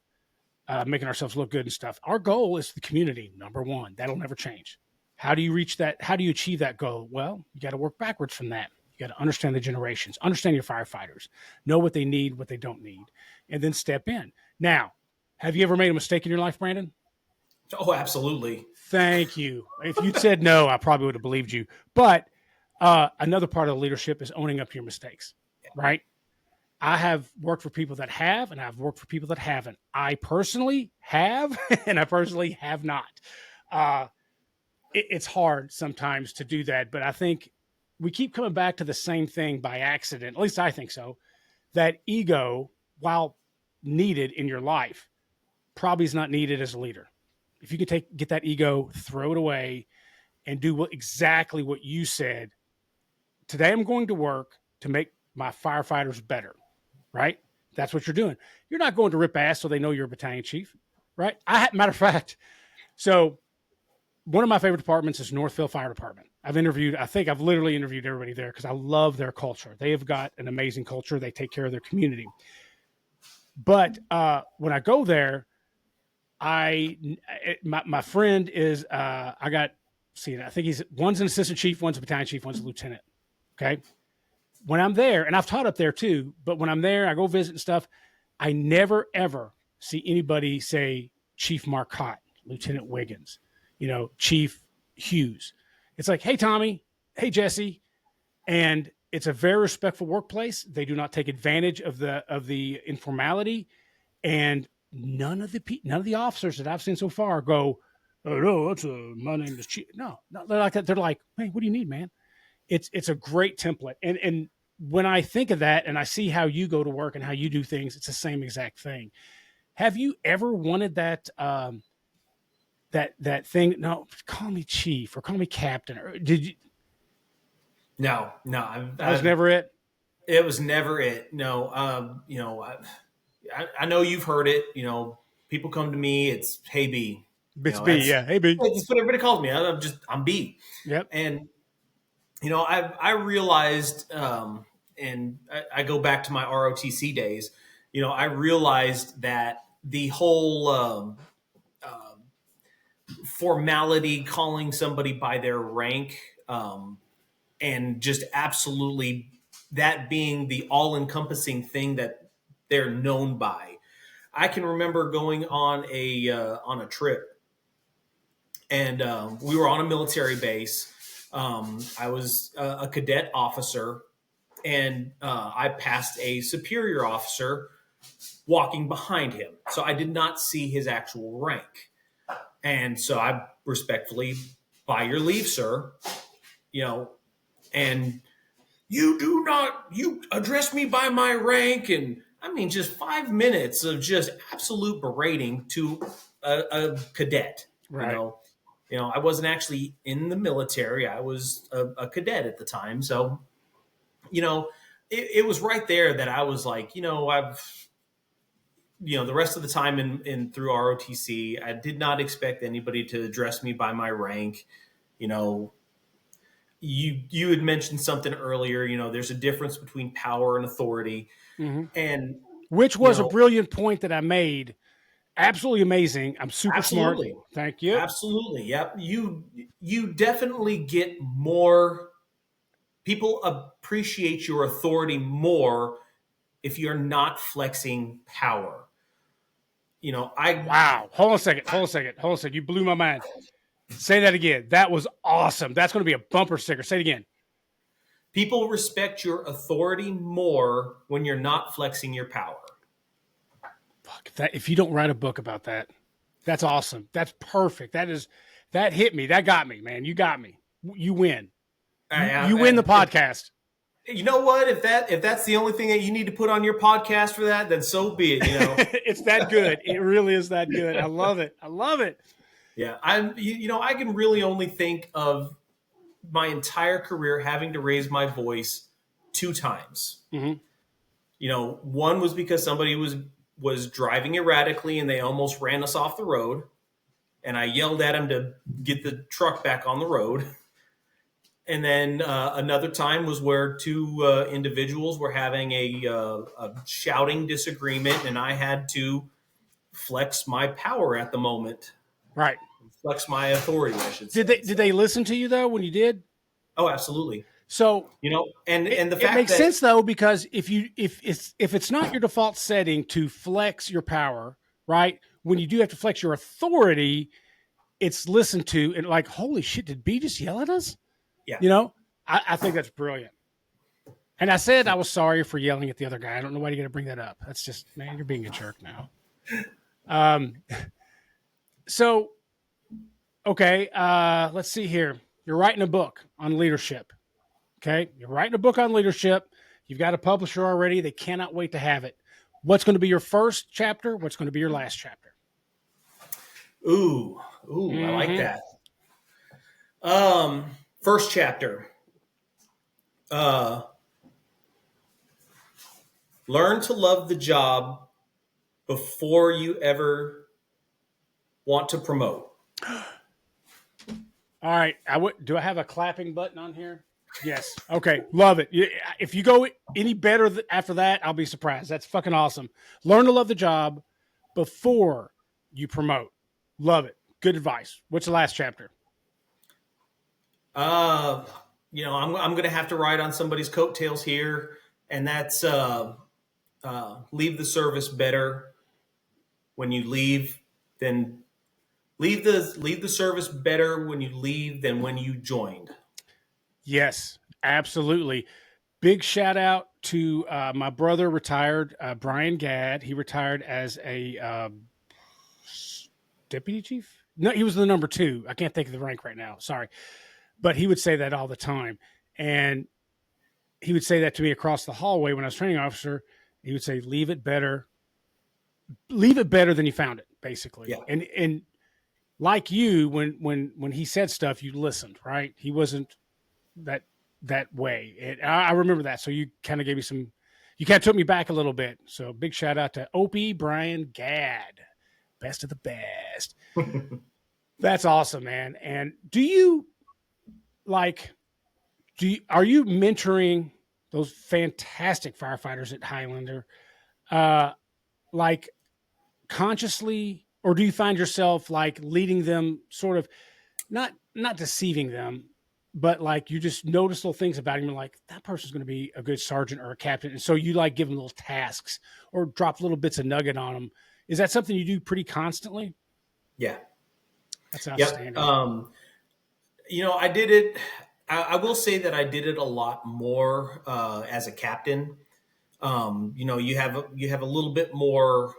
making ourselves look good and stuff. Our goal is the community, number one. That'll never change. How do you reach that? How do you achieve that goal? Well, you got to work backwards from that. You got to understand the generations, understand your firefighters, know what they need, what they don't need, and then step in. Now, have you ever made a mistake in your life, Brandon? Oh, absolutely. Thank you. If you'd said no, I probably would have believed you. But another part of the leadership is owning up to your mistakes, right? I have worked for people that have, and I've worked for people that haven't. I personally have, and I personally have not. It's hard sometimes to do that, but I think we keep coming back to the same thing by accident. At least I think so. That ego, while needed in your life, probably is not needed as a leader. If you can get that ego, throw it away, and do exactly what you said. Today I'm going to work to make my firefighters better, right? That's what you're doing. You're not going to rip ass so they know you're a battalion chief, right? Matter of fact, so one of my favorite departments is Northville Fire Department. I've literally interviewed everybody there because I love their culture. They have got an amazing culture. They take care of their community. But when I go there, my friend is I think one's an assistant chief, one's a battalion chief, one's a lieutenant. Okay. When I'm there, and I've taught up there too, but when I'm there, I go visit and stuff. I never ever see anybody say Chief Marcotte, Lieutenant Wiggins, Chief Hughes. It's like, hey, Tommy, hey, Jesse. And it's a very respectful workplace. They do not take advantage of the informality, and none of the officers that I've seen so far go, oh no, my name is Chief. No, they're like that. They're like, hey, what do you need, man? It's a great template. And when I think of that and I see how you go to work and how you do things, it's the same exact thing. Have you ever wanted that that thing? No, call me chief or call me captain. Or did you? No, That was never it. It was never it. No, I know you've heard it. People come to me. It's hey B. It's B. Yeah, hey B. That's what everybody calls me. I'm B. Yep. And I realized, and I go back to my ROTC days. I realized that the whole formality, calling somebody by their rank, and just absolutely that being the all-encompassing thing that they're known by. I can remember going on a trip, and we were on a military base. I was a cadet officer, and I passed a superior officer walking behind him. So I did not see his actual rank. And so I respectfully, by your leave, sir, and you address me by my rank. And I mean, just 5 minutes of just absolute berating to a cadet, Right. I wasn't actually in the military. I was a cadet at the time. So, it was right there that I was like, the rest of the time in through ROTC, I did not expect anybody to address me by my rank. You had mentioned something earlier. There's a difference between power and authority, and which was a brilliant point that I made. Absolutely amazing. I'm super absolutely. smart. Thank you. Absolutely. Yep. You definitely get more. People appreciate your authority more if you're not flexing power. Wow. Hold on a second. You blew my mind. Say that again. That was awesome. That's going to be a bumper sticker. Say it again. People respect your authority more when you're not flexing your power. Fuck that. If you don't write a book about that, that's awesome. That's perfect. That hit me. That got me, man. You got me. You win. You win the podcast. You know what? If that's the only thing that you need to put on your podcast for that, then so be it. It's that good. It really is that good. I love it. Yeah, I can really only think of my entire career having to raise my voice 2 times. One was because somebody was driving erratically and they almost ran us off the road, and I yelled at him to get the truck back on the road. And then another time was where 2 individuals were having a shouting disagreement, and I had to flex my power at the moment. Right. Flex my authority, I should say. Did they listen to you though when you did? Oh, absolutely. So and the fact it makes that, sense though, because if it's not your default setting to flex your power, right? When you do have to flex your authority, it's listened to and like, holy shit, did B just yell at us? Yeah. I think that's brilliant. And I said I was sorry for yelling at the other guy. I don't know why you're going to bring that up. That's just, man, you're being a jerk now. So, okay, let's see here. You're writing a book on leadership. Okay, you're writing a book on leadership. You've got a publisher already. They cannot wait to have it. What's going to be your first chapter? What's going to be your last chapter? Ooh, I like that. First chapter. Learn to love the job before you ever want to promote. All right. Do I have a clapping button on here? Yes. Okay. Love it. If you go any better after that, I'll be surprised. That's fucking awesome. Learn to love the job before you promote. Love it. Good advice. What's the last chapter? I'm going to have to ride on somebody's coattails here, and that's leave the service better when you leave. Then leave the service better when you leave than when you joined. Yes, absolutely. Big shout out to my brother, retired Brian Gadd. He retired as a deputy chief. No, he was the number 2. I can't think of the rank right now. Sorry. But he would say that all the time. And he would say that to me across the hallway when I was training officer. He would say, leave it better than you found it, basically. Yeah. And like you, when he said stuff, you listened, right? He wasn't that way. I remember that. So you kind of gave me you kind of took me back a little bit. So big shout out to Opie Brian Gadd. Best of the best. That's awesome, man. And are you mentoring those fantastic firefighters at Highlander, consciously, or do you find yourself leading them, sort of not deceiving them, but you just notice little things about him and that person's going to be a good sergeant or a captain, and so you give them little tasks or drop little bits of nugget on them? Is that something you do pretty constantly? Yeah. That's Yep. outstanding. I did it. I will say that I did it a lot more as a captain. You have a little bit more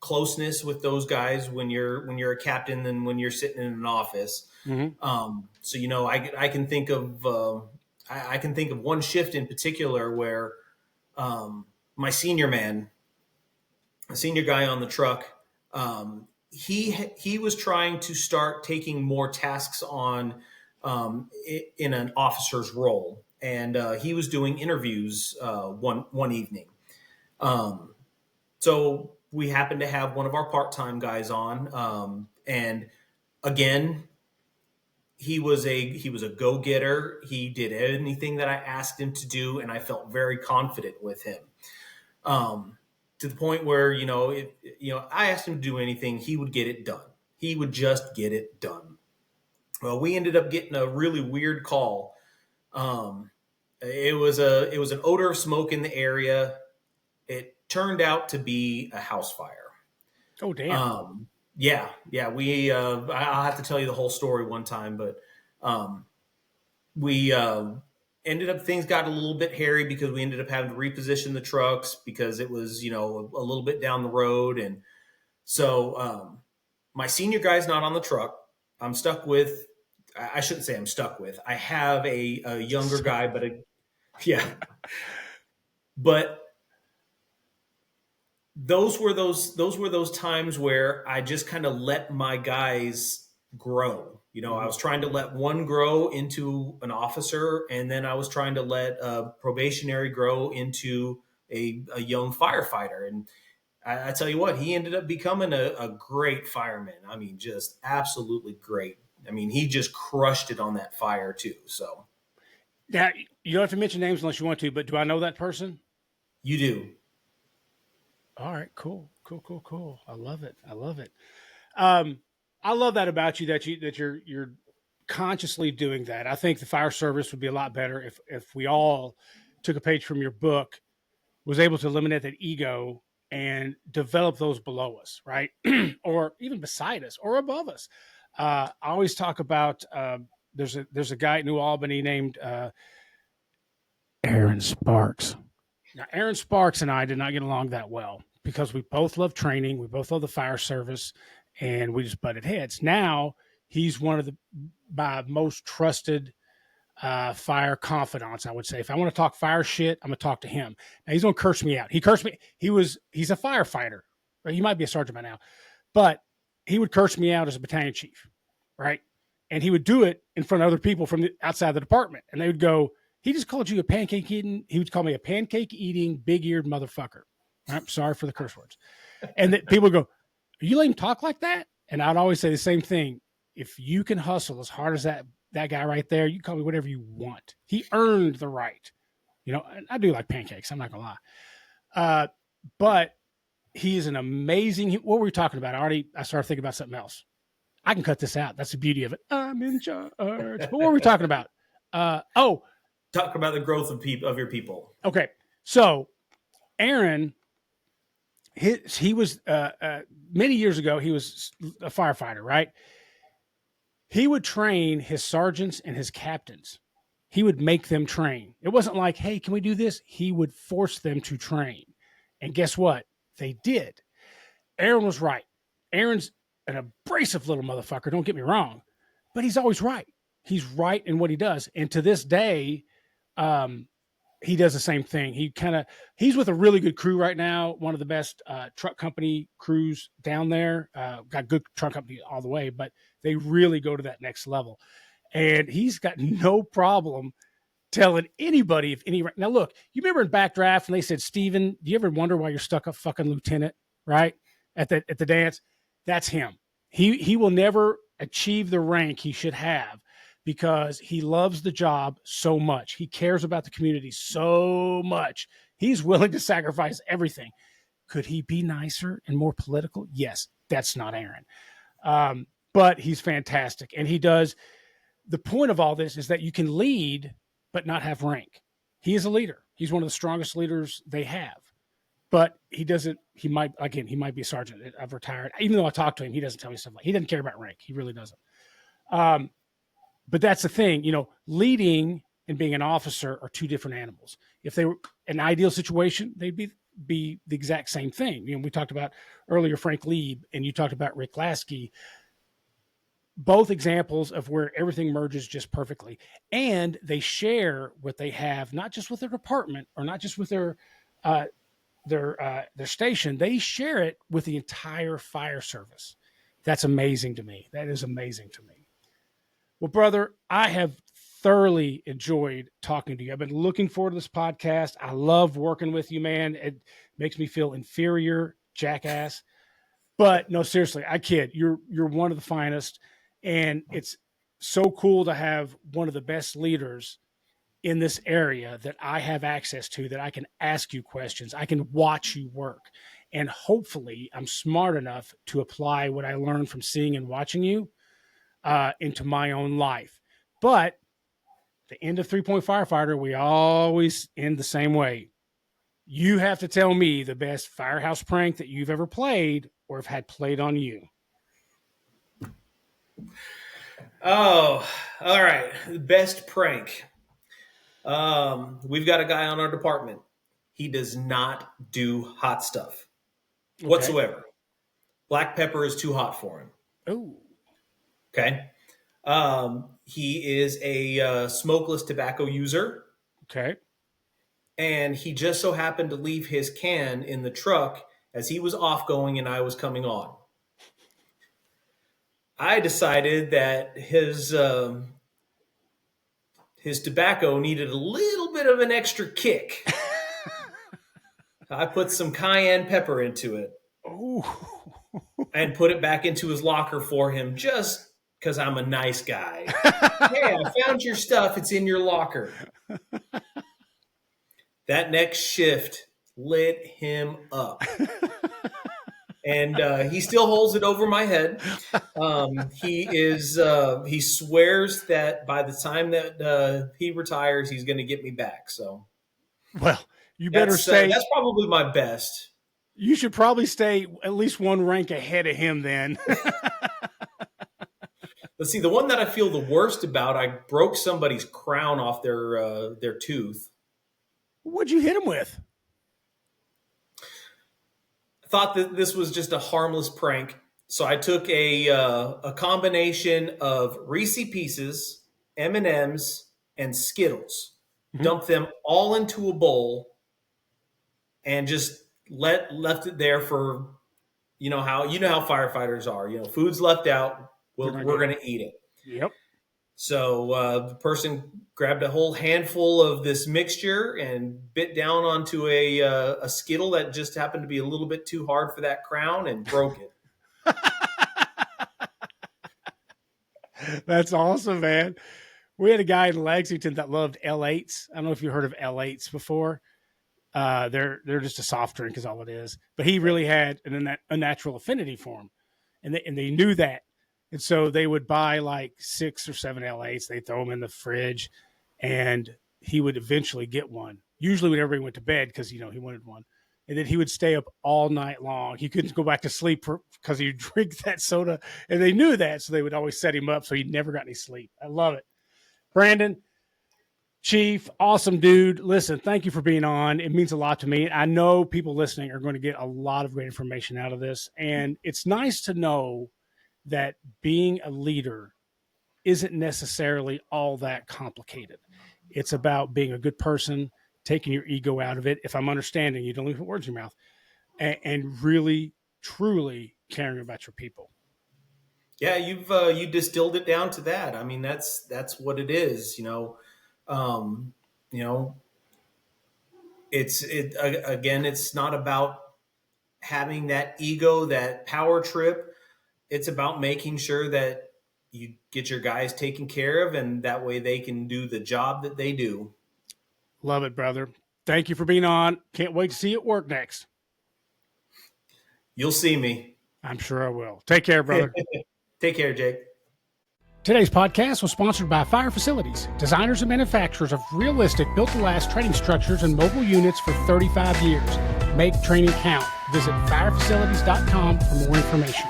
closeness with those guys when you're a captain than when you're sitting in an office. Mm-hmm. I can think of I can think of one shift in particular where my senior man, a senior guy on the truck, he was trying to start taking more tasks on in an officer's role, and he was doing interviews one evening. So we happened to have one of our part-time guys on, and again, he was a go-getter. He did anything that I asked him to do, and I felt very confident with him. To the point where I asked him to do anything, he would get it done. He would just get it done. Well, we ended up getting a really weird call. It was an odor of smoke in the area. It turned out to be a house fire. Oh, damn. Yeah. I'll have to tell you the whole story one time, but we ended up, things got a little bit hairy because we ended up having to reposition the trucks because it was, a little bit down the road. And so my senior guy's not on the truck. I'm stuck with, I shouldn't say I'm stuck with, I have a younger guy, but those were those times where I just kind of let my guys grow. I was trying to let one grow into an officer, and then I was trying to let a probationary grow into a young firefighter. And I tell you what, he ended up becoming a great fireman. I mean, just absolutely great. I mean, he just crushed it on that fire too. So Now, you don't have to mention names unless you want to, but do I know that person? you do. All right, cool. I love it. I love that about you, that you're consciously doing that. I think the fire service would be a lot better if we all took a page from your book, was able to eliminate that ego and develop those below us, right? Or even beside us or above us. I always talk about there's a guy at New Albany named Aaron Sparks. Now, Aaron Sparks and I did not get along that well because we both love training, we both love the fire service, and we just butted heads. Now he's one of my most trusted fire confidants, I would say. If I want to talk fire shit, I'm gonna talk to him. Now he's gonna curse me out. He cursed me. He's a firefighter. Right? He might be a sergeant by now, but he would curse me out as a battalion chief, right? And he would do it in front of other people from outside the department, and they would go, "He just called you a pancake eating." He would call me a pancake eating, big eared motherfucker. I'm sorry for the curse words. And people would go, "You let him talk like that?" And I'd always say the same thing. If you can hustle as hard as that guy right there, you call me whatever you want. He earned the right. I do like pancakes. I'm not gonna lie. But he is an amazing. What were we talking about? I started thinking about something else. I can cut this out. That's the beauty of it. I'm in charge. But what were we talking about? Talk about the growth of your people. Okay. So Aaron, he was many years ago, he was a firefighter, right? He would train his sergeants and his captains. He would make them train. It wasn't like, "Hey, can we do this?" He would force them to train. And guess what? They did. Aaron was right. Aaron's an abrasive little motherfucker, don't get me wrong, but he's always right. He's right in what he does. And to this day, he does the same thing. He's with a really good crew right now. One of the best truck company crews down there. Got good truck company all the way, but they really go to that next level. And he's got no problem telling anybody now look, you remember in Backdraft when they said, "Steven, do you ever wonder why you're stuck up fucking lieutenant?" Right? At the dance. That's him. He will never achieve the rank he should have because he loves the job so much. He cares about the community so much. He's willing to sacrifice everything. Could he be nicer and more political? Yes. That's not Aaron. But he's fantastic. And he does. The point of all this is that you can lead, but not have rank. He is a leader. He's one of the strongest leaders they have. but he doesn't. He might be a sergeant. I've retired. Even though I talk to him, he doesn't tell me stuff he doesn't care about rank. He really doesn't. But that's the thing, leading and being an officer are two different animals. If they were an ideal situation, they'd be the exact same thing. We talked about earlier Frank Lieb, and you talked about Rick Lasky. Both examples of where everything merges just perfectly, and they share what they have, not just with their department or not just with their station. They share it with the entire fire service. That's amazing to me. That is amazing to me. Well, brother, I have thoroughly enjoyed talking to you. I've been looking forward to this podcast. I love working with you, man. It makes me feel inferior, jackass. But no, seriously, I kid. You're one of the finest, and it's so cool to have one of the best leaders in this area that I have access to, that I can ask you questions. I can watch you work. And hopefully I'm smart enough to apply what I learned from seeing and watching you into my own life. But the end of 3-Point Firefighter, we always end the same way. You have to tell me the best firehouse prank that you've ever played or have had played on you. Oh, all right. Best prank. We've got a guy on our department. He does not do hot stuff whatsoever. Black pepper is too hot for him. Oh. Okay. He is a smokeless tobacco user. Okay. And he just so happened to leave his can in the truck as he was off going and I was coming on. I decided that his tobacco needed a little bit of an extra kick. I put some cayenne pepper into it. Oh. And put it back into his locker for him just because I'm a nice guy. Hey, I found your stuff. It's in your locker. That next shift lit him up. And he still holds it over my head. He swears that by the time that he retires, he's going to get me back. So, well, you better stay. That's probably my best. You should probably stay at least one rank ahead of him then. Let's see. The one that I feel the worst about, I broke somebody's crown off their tooth. What'd you hit him with? I thought that this was just a harmless prank. So I took a combination of Reese Pieces, M&Ms, and Skittles, dumped them all into a bowl, and just left it there for, you know how firefighters are. Food's left out. We're going to eat it. Yep. So the person grabbed a whole handful of this mixture and bit down onto a Skittle that just happened to be a little bit too hard for that crown and broke it. That's awesome, man. We had a guy in Lexington that loved L8s. I don't know if you heard of L8s before. They're just a soft drink is all it is. But he really had an unnatural affinity for them. And they knew that. And so they would buy like 6 or 7 L8s. They'd throw them in the fridge, and he would eventually get one. Usually whenever he went to bed, because, he wanted one. And then he would stay up all night long. He couldn't go back to sleep because he'd drink that soda. And they knew that, so they would always set him up so he never got any sleep. I love it. Brandon, Chief, awesome dude. Listen, thank you for being on. It means a lot to me. I know people listening are going to get a lot of great information out of this. And it's nice to know that being a leader isn't necessarily all that complicated. It's about being a good person, taking your ego out of it. If I'm understanding, you don't leave words in your mouth, and really, truly caring about your people. Yeah, you distilled it down to that. I mean, that's what it is. It's not about having that ego, that power trip. It's about making sure that you get your guys taken care of, and that way they can do the job that they do. Love it, brother. Thank you for being on. Can't wait to see you at work next. You'll see me. I'm sure I will. Take care, brother. Take care, Jake. Today's podcast was sponsored by Fire Facilities, designers and manufacturers of realistic, built-to-last training structures and mobile units for 35 years. Make training count. Visit firefacilities.com for more information.